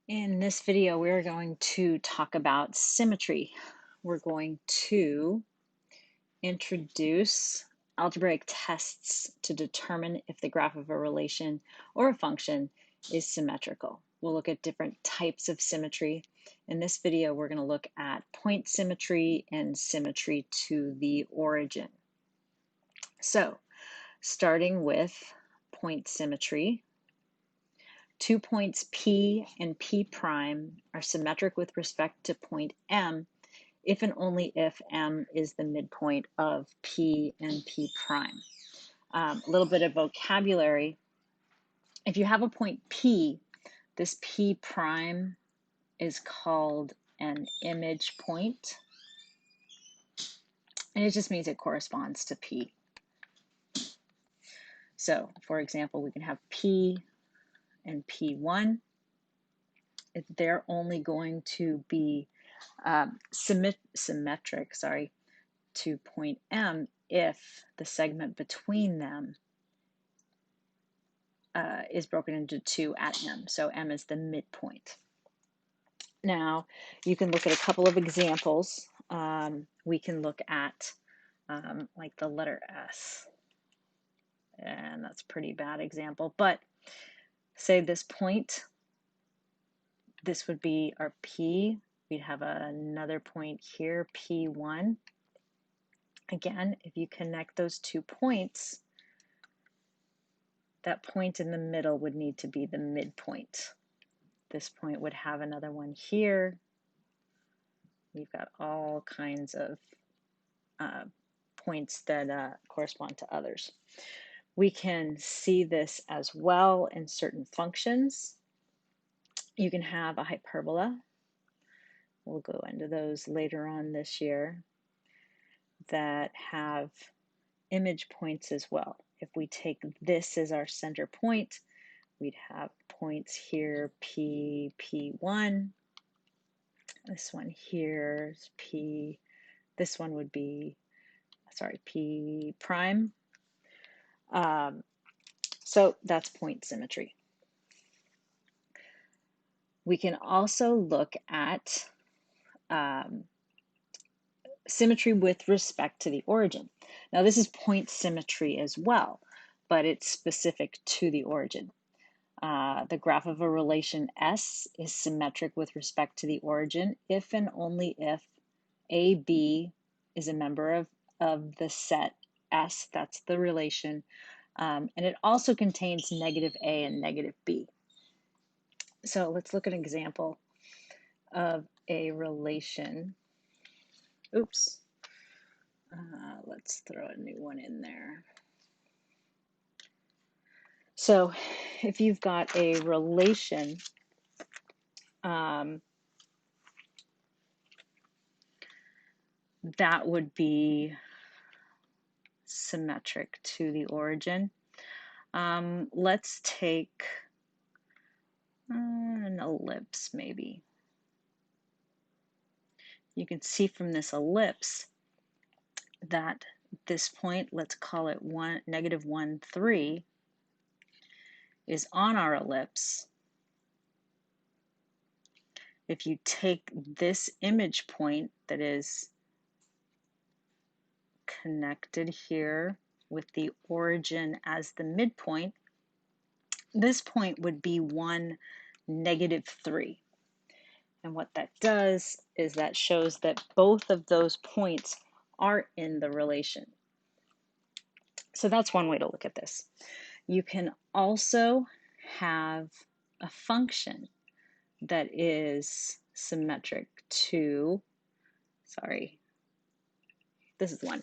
In this video, we're going to talk about symmetry. We're going to introduce algebraic tests to determine if the graph of a relation or a function is symmetrical. We'll look at different types of symmetry. In this video, we're going to look at point symmetry and symmetry to the origin. So, starting with point symmetry, 2 points P and P prime are symmetric with respect to point M if and only if M is the midpoint of P and P prime. A little bit of vocabulary. If you have a point P, this P prime is called an image point, and it just means it corresponds to P. So, for example, we can have P and P1. If they're only going to be symmetric, to point M if the segment between them is broken into two at M. So M is the midpoint. Now, you can look at a couple of examples. We can look at like the letter S, and that's a pretty bad example, but say this point, this would be our P. We'd have another point here, P1. Again, if you connect those 2 points, that point in the middle would need to be the midpoint. This point would have another one here. We've got all kinds of points that correspond to others. We can see this as well in certain functions. You can have a hyperbola. We'll go into those later on this year that have image points as well. If we take this as our center point, we'd have points here, P, P1. This one here is P. This one would be, P prime. So that's point symmetry. We can also look at symmetry with respect to the origin. Now this is point symmetry as well, but it's specific to the origin. The graph of a relation S is symmetric with respect to the origin if and only if AB is a member of the set S, that's the relation, and it also contains negative A and negative B. So let's look at an example of a relation. Oops. Let's throw a new one in there. So if you've got a relation that would be symmetric to the origin. Let's take an ellipse maybe. You can see from this ellipse that this point, let's call it -1, 3, is on our ellipse. If you take this image point that is connected here with the origin as the midpoint, this point would be 1, -3. And what that does is that shows that both of those points are in the relation. So that's one way to look at this. You can also have a function that is symmetric to, this is one.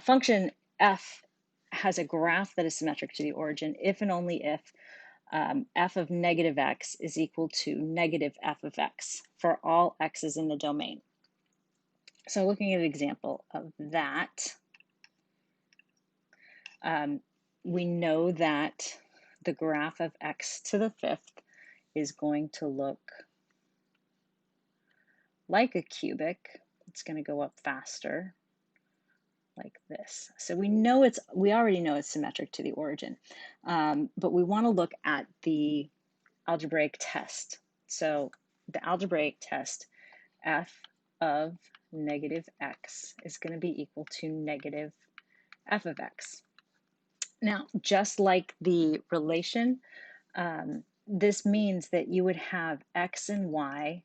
Function f has a graph that is symmetric to the origin if and only if f of negative x is equal to negative f of x for all x's in the domain. So looking at an example of that, we know that the graph of x to the 5th is going to look like a cubic. It's going to go up faster, like this. So we already know it's symmetric to the origin, but we want to look at the algebraic test So the algebraic test, f of negative x is going to be equal to negative f of x. Now, just like the relation, this means that you would have x and y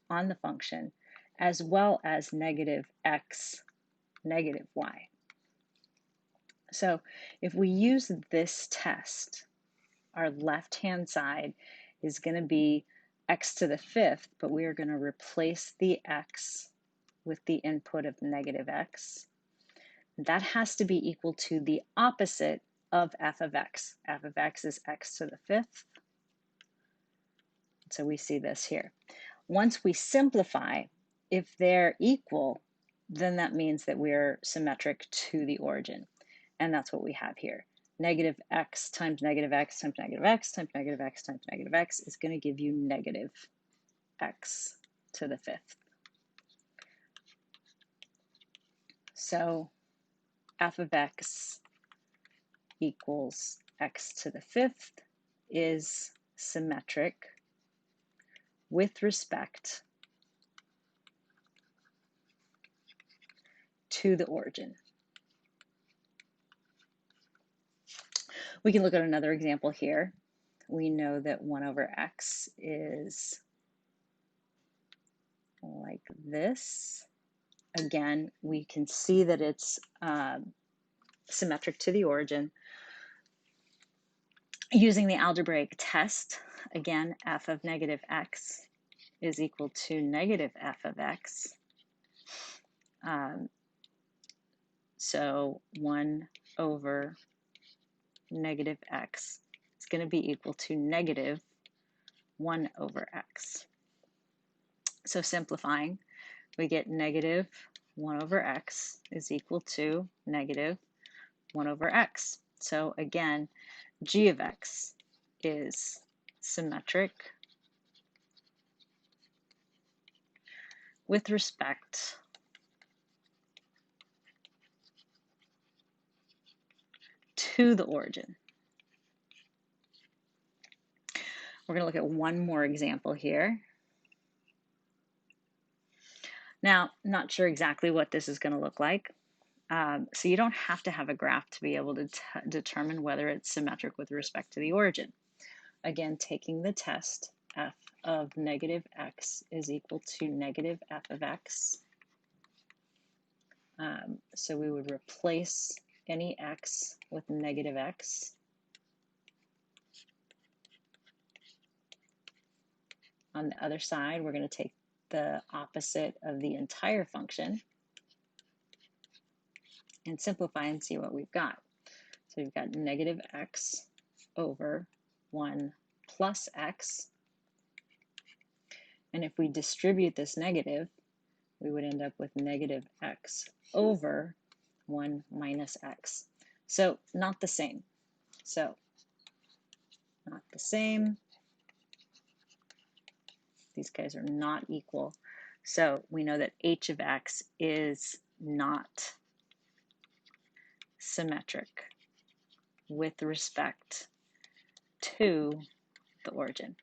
on the function as well as negative x, negative y. So if we use this test, our left-hand side is going to be x to the fifth, but we are going to replace the x with the input of negative x. That has to be equal to the opposite of f of x. F of x is x to the fifth. So we see this here. Once we simplify, if they're equal, then that means that we're symmetric to the origin. And that's what we have here. Negative x times negative x times negative x times negative x times negative x is going to give you negative x to the fifth. So f of x equals x to the fifth is symmetric with respect to the origin. We can look at another example here. We know that 1 over x is like this. Again, we can see that it's symmetric to the origin. Using the algebraic test, again, f of negative x is equal to negative f of x. So 1 over negative x is going to be equal to negative 1 over x. So simplifying, we get negative 1 over x is equal to negative 1 over x. So again, g of x is symmetric with respect to the origin. We're going to look at one more example here. Now, not sure exactly what this is going to look like. So you don't have to have a graph to be able to determine whether it's symmetric with respect to the origin. Again, taking the test, f of negative x is equal to negative f of x. So we would replace any x with negative x. On the other side, we're going to take the opposite of the entire function and simplify and see what we've got. So we've got negative x over 1 plus x. And if we distribute this negative, we would end up with negative x over 1 minus x. So not the same. So not the same. These guys are not equal. So we know that h of x is not symmetric with respect to the origin.